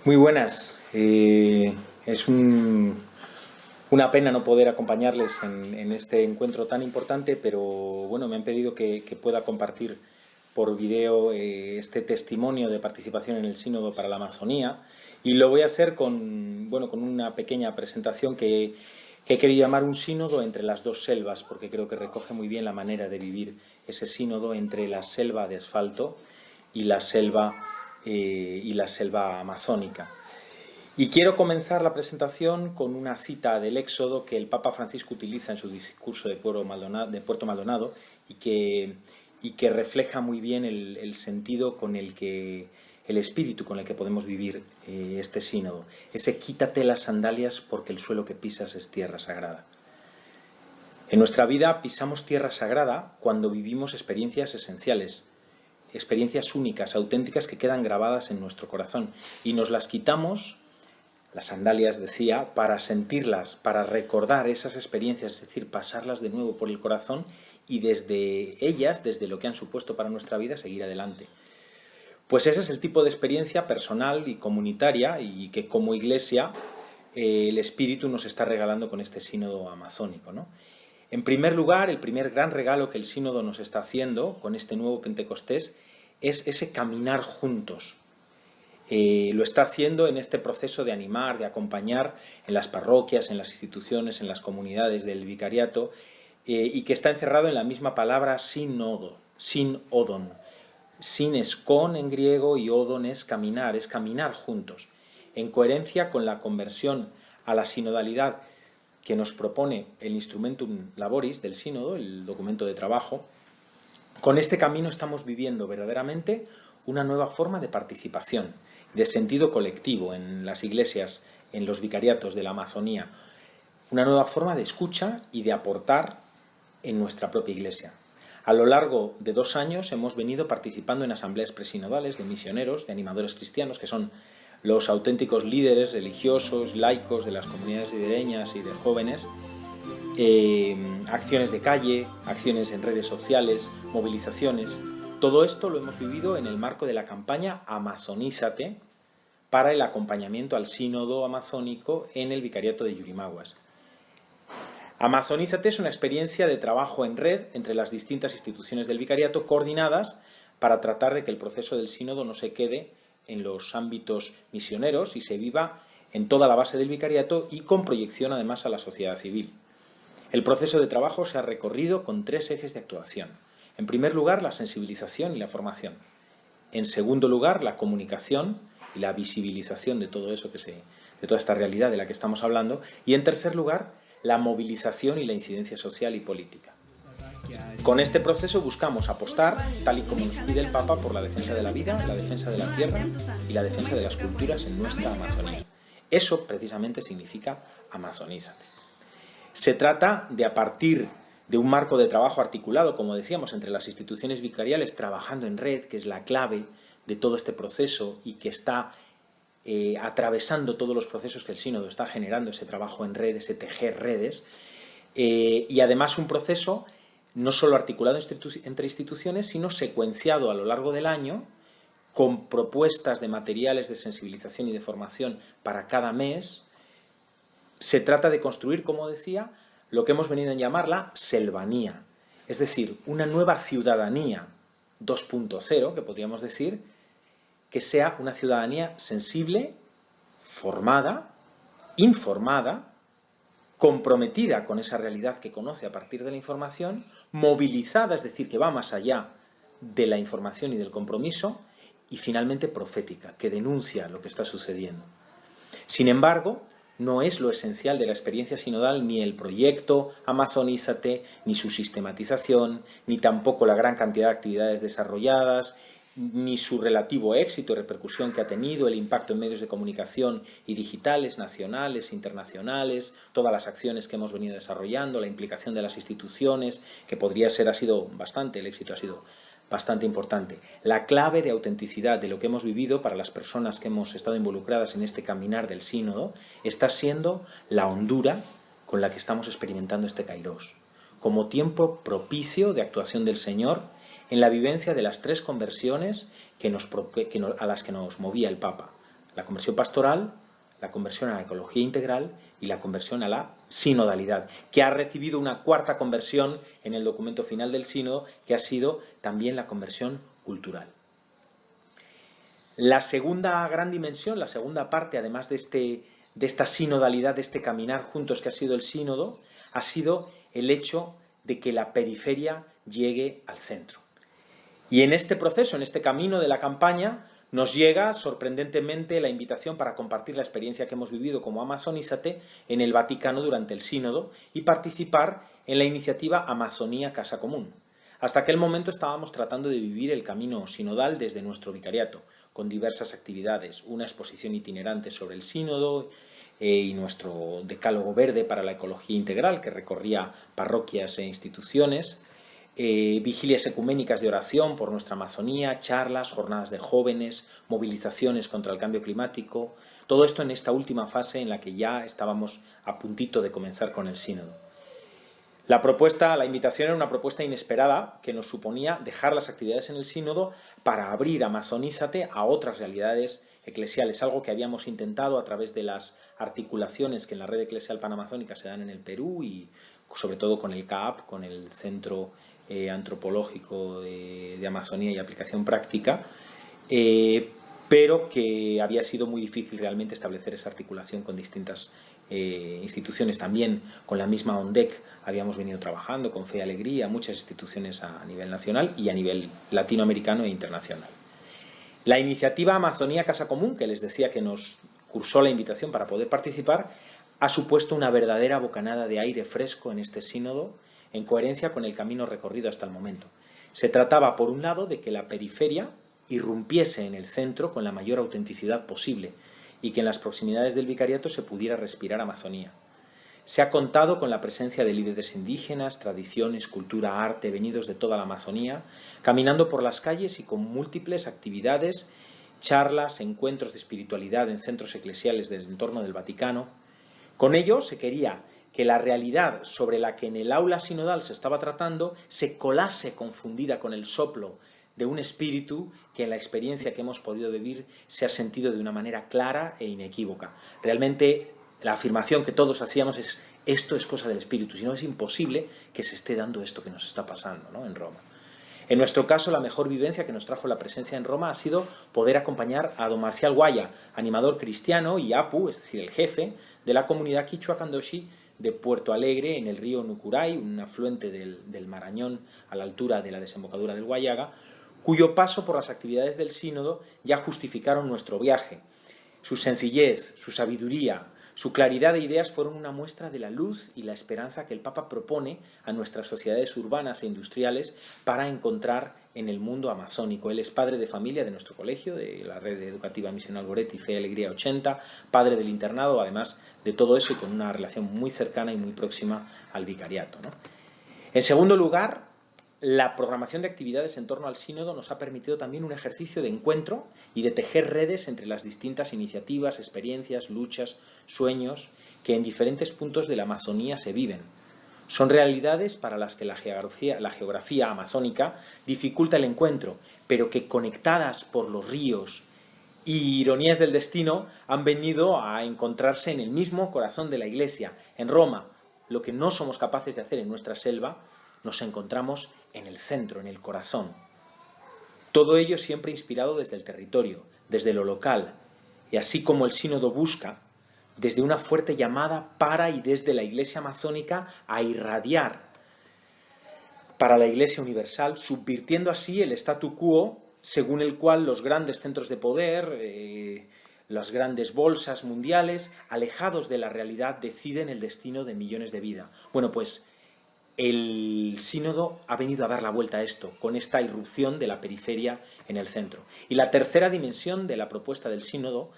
Muy buenas. Es una pena no poder acompañarles en este encuentro tan importante, pero bueno, me han pedido que pueda compartir por video este testimonio de participación en el Sínodo para la Amazonía, y lo voy a hacer con una pequeña presentación que he querido llamar un sínodo entre las dos selvas, porque creo que recoge muy bien la manera de vivir ese sínodo entre la selva de asfalto y la selva amazónica. Y quiero comenzar la presentación con una cita del Éxodo que el Papa Francisco utiliza en su discurso de Puerto Maldonado y que refleja muy bien el sentido con el que, el espíritu con el que podemos vivir este sínodo. Ese quítate las sandalias porque el suelo que pisas es tierra sagrada. En nuestra vida pisamos tierra sagrada cuando vivimos experiencias esenciales, experiencias únicas, auténticas, que quedan grabadas en nuestro corazón, y nos las quitamos, las sandalias decía, para sentirlas, para recordar esas experiencias, es decir, pasarlas de nuevo por el corazón y desde ellas, desde lo que han supuesto para nuestra vida, seguir adelante. Pues ese es el tipo de experiencia personal y comunitaria y que como Iglesia el Espíritu nos está regalando con este sínodo amazónico, ¿no? En primer lugar, el primer gran regalo que el sínodo nos está haciendo con este nuevo Pentecostés es ese caminar juntos. Lo está haciendo en este proceso de animar, de acompañar en las parroquias, en las instituciones, en las comunidades del vicariato, y que está encerrado en la misma palabra sínodo, odon. Sin es con en griego y odon es caminar juntos, en coherencia con la conversión a la sinodalidad que nos propone el Instrumentum Laboris del sínodo, el documento de trabajo. Con este camino estamos viviendo verdaderamente una nueva forma de participación, de sentido colectivo en las iglesias, en los vicariatos de la Amazonía, una nueva forma de escucha y de aportar en nuestra propia iglesia. A lo largo de 2 años hemos venido participando en asambleas presinodales de misioneros, de animadores cristianos, que son los auténticos líderes religiosos, laicos de las comunidades ribereñas y de jóvenes, acciones de calle, acciones en redes sociales, movilizaciones. Todo esto lo hemos vivido en el marco de la campaña Amazonízate para el acompañamiento al sínodo amazónico en el vicariato de Yurimaguas. Amazonízate es una experiencia de trabajo en red entre las distintas instituciones del vicariato coordinadas para tratar de que el proceso del sínodo no se quede en los ámbitos misioneros y se viva en toda la base del vicariato y con proyección además a la sociedad civil. El proceso de trabajo se ha recorrido con 3 ejes de actuación. En primer lugar, la sensibilización y la formación. En segundo lugar, la comunicación y la visibilización de todo eso de toda esta realidad de la que estamos hablando. Y en tercer lugar, la movilización y la incidencia social y política. Con este proceso buscamos apostar, tal y como nos pide el Papa, por la defensa de la vida, la defensa de la tierra y la defensa de las culturas en nuestra Amazonía. Eso precisamente significa Amazonízate. Se trata de, a partir de un marco de trabajo articulado, como decíamos, entre las instituciones vicariales, trabajando en red, que es la clave de todo este proceso y que está atravesando todos los procesos que el sínodo está generando, ese trabajo en red, ese tejer redes, y además un proceso no solo articulado entre instituciones, sino secuenciado a lo largo del año, con propuestas de materiales de sensibilización y de formación para cada mes. Se trata de construir, como decía, lo que hemos venido a llamar la selvanía, es decir, una nueva ciudadanía 2.0, que podríamos decir, que sea una ciudadanía sensible, formada, informada, comprometida con esa realidad que conoce a partir de la información, movilizada, es decir, que va más allá de la información y del compromiso, y finalmente profética, que denuncia lo que está sucediendo. Sin embargo, no es lo esencial de la experiencia sinodal ni el proyecto Amazonízate, ni su sistematización, ni tampoco la gran cantidad de actividades desarrolladas, ni su relativo éxito y repercusión que ha tenido, el impacto en medios de comunicación y digitales, nacionales, internacionales, todas las acciones que hemos venido desarrollando, la implicación de las instituciones, que el éxito ha sido bastante importante. La clave de autenticidad de lo que hemos vivido para las personas que hemos estado involucradas en este caminar del sínodo está siendo la hondura con la que estamos experimentando este Kairos, como tiempo propicio de actuación del Señor en la vivencia de las 3 conversiones a las que nos movía el Papa: la conversión pastoral, la conversión a la ecología integral y la conversión a la sinodalidad, que ha recibido una cuarta conversión en el documento final del sínodo, que ha sido también la conversión cultural. La segunda gran dimensión, la segunda parte, además de esta sinodalidad, de este caminar juntos que ha sido el sínodo, ha sido el hecho de que la periferia llegue al centro. Y en este proceso, en este camino de la campaña, nos llega sorprendentemente la invitación para compartir la experiencia que hemos vivido como Amazonízate en el Vaticano durante el sínodo y participar en la iniciativa Amazonía Casa Común. Hasta aquel momento estábamos tratando de vivir el camino sinodal desde nuestro vicariato, con diversas actividades, una exposición itinerante sobre el sínodo y nuestro decálogo verde para la ecología integral que recorría parroquias e instituciones, vigilias ecuménicas de oración por nuestra Amazonía, charlas, jornadas de jóvenes, movilizaciones contra el cambio climático, todo esto en esta última fase en la que ya estábamos a puntito de comenzar con el sínodo. La invitación era una propuesta inesperada que nos suponía dejar las actividades en el sínodo para abrir Amazonízate a otras realidades eclesiales, algo que habíamos intentado a través de las articulaciones que en la red eclesial panamazónica se dan en el Perú y sobre todo con el CAAP, con el Centro Antropológico de Amazonía y Aplicación Práctica, pero que había sido muy difícil realmente establecer esa articulación con distintas instituciones. También con la misma ONDEC habíamos venido trabajando, con Fe y Alegría, muchas instituciones a nivel nacional y a nivel latinoamericano e internacional. La iniciativa Amazonía Casa Común, que les decía que nos cursó la invitación para poder participar, ha supuesto una verdadera bocanada de aire fresco en este sínodo, en coherencia con el camino recorrido hasta el momento. Se trataba, por un lado, de que la periferia irrumpiese en el centro con la mayor autenticidad posible y que en las proximidades del vicariato se pudiera respirar Amazonía. Se ha contado con la presencia de líderes indígenas, tradiciones, cultura, arte, venidos de toda la Amazonía, caminando por las calles y con múltiples actividades, charlas, encuentros de espiritualidad en centros eclesiales del entorno del Vaticano. Con ello se quería que la realidad sobre la que en el aula sinodal se estaba tratando se colase confundida con el soplo de un espíritu que en la experiencia que hemos podido vivir se ha sentido de una manera clara e inequívoca. Realmente la afirmación que todos hacíamos es: esto es cosa del espíritu, si no es imposible que se esté dando esto que nos está pasando, ¿no?, en Roma. En nuestro caso, la mejor vivencia que nos trajo la presencia en Roma ha sido poder acompañar a don Marcial Guaya, animador cristiano y apu, es decir, el jefe de la comunidad quichua Candoshi de Puerto Alegre, en el río Nucuray, un afluente del Marañón a la altura de la desembocadura del Guayaga, cuyo paso por las actividades del sínodo ya justificaron nuestro viaje. Su sencillez, su sabiduría, su claridad de ideas fueron una muestra de la luz y la esperanza que el Papa propone a nuestras sociedades urbanas e industriales para encontrar en el mundo amazónico. Él es padre de familia de nuestro colegio, de la red educativa misional Goretti, Fe y Alegría 80, padre del internado, además de todo eso, y con una relación muy cercana y muy próxima al vicariato, ¿no? En segundo lugar, la programación de actividades en torno al sínodo nos ha permitido también un ejercicio de encuentro y de tejer redes entre las distintas iniciativas, experiencias, luchas, sueños que en diferentes puntos de la Amazonía se viven. Son realidades para las que la geografía amazónica dificulta el encuentro, pero que conectadas por los ríos y ironías del destino han venido a encontrarse en el mismo corazón de la Iglesia, en Roma. Lo que no somos capaces de hacer en nuestra selva, nos encontramos en el centro, en el corazón. Todo ello siempre inspirado desde el territorio, desde lo local, y así como el sínodo busca, desde una fuerte llamada para y desde la Iglesia amazónica a irradiar para la Iglesia universal, subvirtiendo así el statu quo según el cual los grandes centros de poder, las grandes bolsas mundiales, alejados de la realidad, deciden el destino de millones de vidas. Bueno, pues el sínodo ha venido a dar la vuelta a esto, con esta irrupción de la periferia en el centro. Y la tercera dimensión de la propuesta del sínodo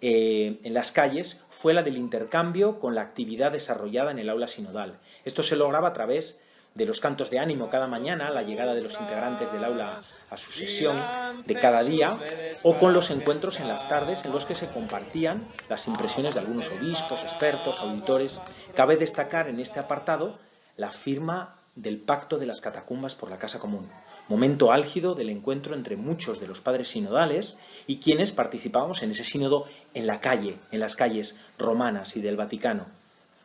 en las calles fue la del intercambio con la actividad desarrollada en el aula sinodal. Esto se lograba a través de los cantos de ánimo cada mañana, la llegada de los integrantes del aula a su sesión de cada día, o con los encuentros en las tardes en los que se compartían las impresiones de algunos obispos, expertos, auditores. Cabe destacar en este apartado la firma del Pacto de las Catacumbas por la Casa Común. momento álgido del encuentro entre muchos de los padres sinodales y quienes participábamos en ese sínodo en la calle, en las calles romanas y del Vaticano.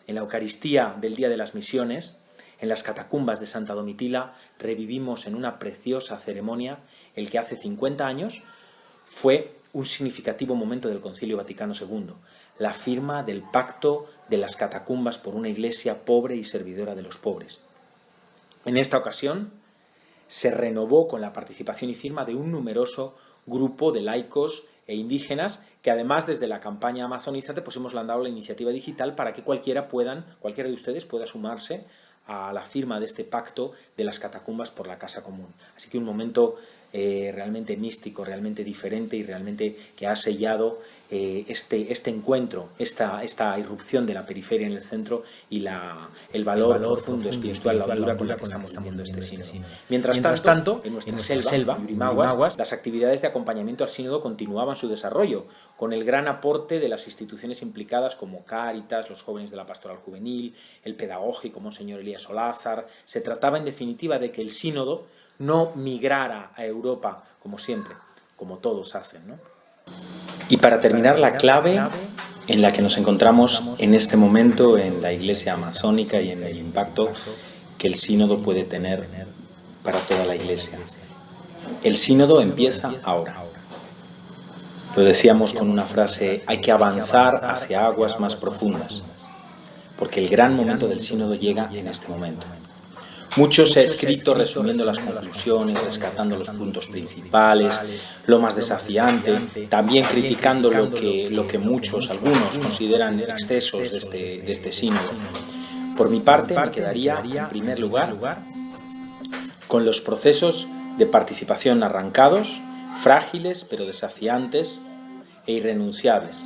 En la Eucaristía del Día de las Misiones, en las catacumbas de Santa Domitila, revivimos en una preciosa ceremonia el que hace 50 años fue un significativo momento del Concilio Vaticano II, la firma del pacto de las catacumbas por una iglesia pobre y servidora de los pobres. En esta ocasión se renovó con la participación y firma de un numeroso grupo de laicos e indígenas que además desde la campaña Amazonízate pues hemos lanzado la iniciativa digital para que cualquiera de ustedes pueda sumarse a la firma de este pacto de las catacumbas por la casa común. Así que un momento realmente místico, realmente diferente y realmente que ha sellado este encuentro, esta irrupción de la periferia en el centro y el valor profundo espiritual, la hondura con la que estamos viviendo este sínodo. Mientras tanto, en nuestra selva, Yurimaguas, las actividades de acompañamiento al sínodo continuaban su desarrollo, con el gran aporte de las instituciones implicadas como Cáritas, los jóvenes de la Pastoral Juvenil, el pedagógico Monseñor Elías Olázar. Se trataba en definitiva de que el sínodo no migrara a Europa como siempre, como todos hacen, ¿no? Y para terminar, la clave en la que nos encontramos en este momento en la Iglesia amazónica y en el impacto que el sínodo puede tener para toda la Iglesia. El sínodo empieza ahora. Lo decíamos con una frase, hay que avanzar hacia aguas más profundas, porque el gran momento del sínodo llega en este momento. Mucho se ha escrito resumiendo las conclusiones, rescatando los puntos principales, lo más desafiante, también criticando lo que algunos consideran excesos de este sínodo. Por mi parte, me quedaría, en primer lugar, con los procesos de participación arrancados, frágiles pero desafiantes e irrenunciables.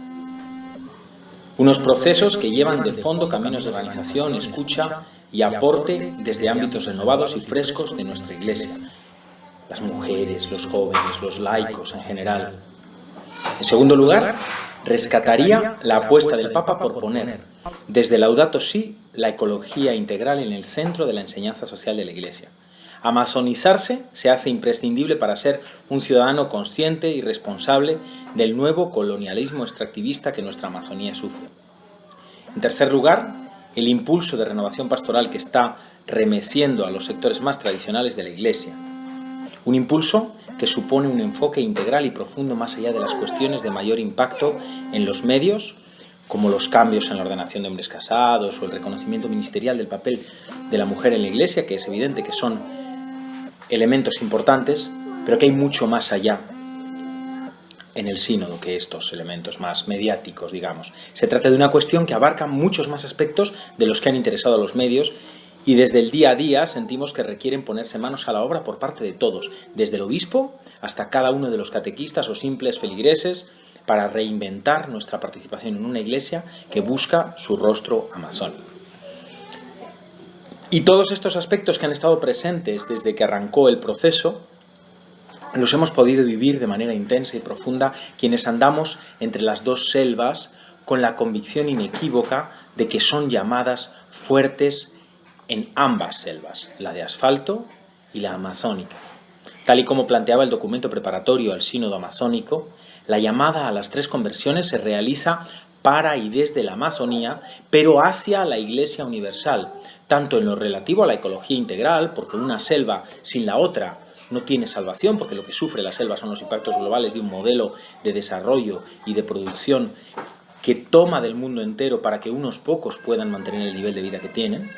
Unos procesos que llevan de fondo caminos de organización, escucha y aporte desde ámbitos renovados y frescos de nuestra Iglesia, las mujeres, los jóvenes, los laicos en general. En segundo lugar, rescataría la apuesta del Papa por poner, desde Laudato Si, la ecología integral en el centro de la enseñanza social de la Iglesia. Amazonizarse se hace imprescindible para ser un ciudadano consciente y responsable del nuevo colonialismo extractivista que nuestra Amazonía sufre. En tercer lugar, el impulso de renovación pastoral que está remeciendo a los sectores más tradicionales de la Iglesia. Un impulso que supone un enfoque integral y profundo más allá de las cuestiones de mayor impacto en los medios, como los cambios en la ordenación de hombres casados o el reconocimiento ministerial del papel de la mujer en la Iglesia, que es evidente que son elementos importantes, pero que hay mucho más allá en el sínodo que estos elementos más mediáticos, digamos. Se trata de una cuestión que abarca muchos más aspectos de los que han interesado a los medios y desde el día a día sentimos que requieren ponerse manos a la obra por parte de todos, desde el obispo hasta cada uno de los catequistas o simples feligreses, para reinventar nuestra participación en una iglesia que busca su rostro amazónico. Y todos estos aspectos que han estado presentes desde que arrancó el proceso los hemos podido vivir de manera intensa y profunda quienes andamos entre las dos selvas con la convicción inequívoca de que son llamadas fuertes en ambas selvas, la de asfalto y la amazónica. Tal y como planteaba el documento preparatorio al sínodo amazónico, la llamada a las tres conversiones se realiza para y desde la Amazonía, pero hacia la Iglesia universal, tanto en lo relativo a la ecología integral, porque una selva sin la otra no tiene salvación, porque lo que sufre la selva son los impactos globales de un modelo de desarrollo y de producción que toma del mundo entero para que unos pocos puedan mantener el nivel de vida que tienen,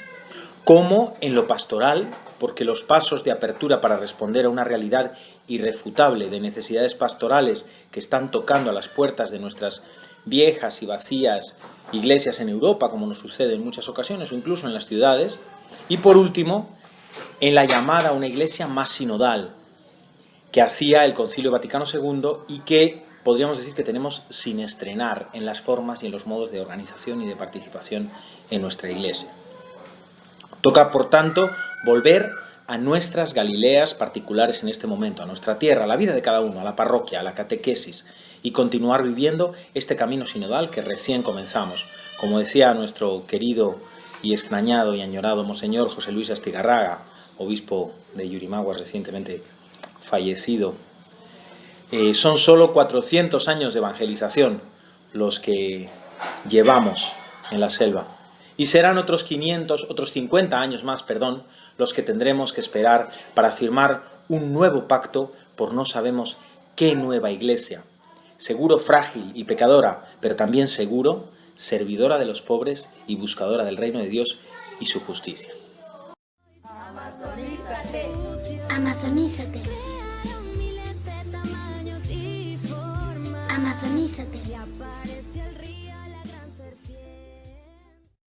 como en lo pastoral, porque los pasos de apertura para responder a una realidad irrefutable de necesidades pastorales que están tocando a las puertas de nuestras viejas y vacías iglesias en Europa, como nos sucede en muchas ocasiones, o incluso en las ciudades, y por último, en la llamada a una iglesia más sinodal que hacía el Concilio Vaticano II y que podríamos decir que tenemos sin estrenar en las formas y en los modos de organización y de participación en nuestra iglesia. Toca, por tanto, volver a nuestras Galileas particulares en este momento, a nuestra tierra, a la vida de cada uno, a la parroquia, a la catequesis, y continuar viviendo este camino sinodal que recién comenzamos. Como decía nuestro querido y extrañado y añorado Monseñor José Luis Astigarraga, obispo de Yurimaguas recientemente fallecido. Son solo 400 años de evangelización los que llevamos en la selva. Y serán otros 50 años más, los que tendremos que esperar para firmar un nuevo pacto por no sabemos qué nueva iglesia. Seguro frágil y pecadora, pero también seguro, servidora de los pobres y buscadora del reino de Dios y su justicia. Amazonízate. Amazonízate.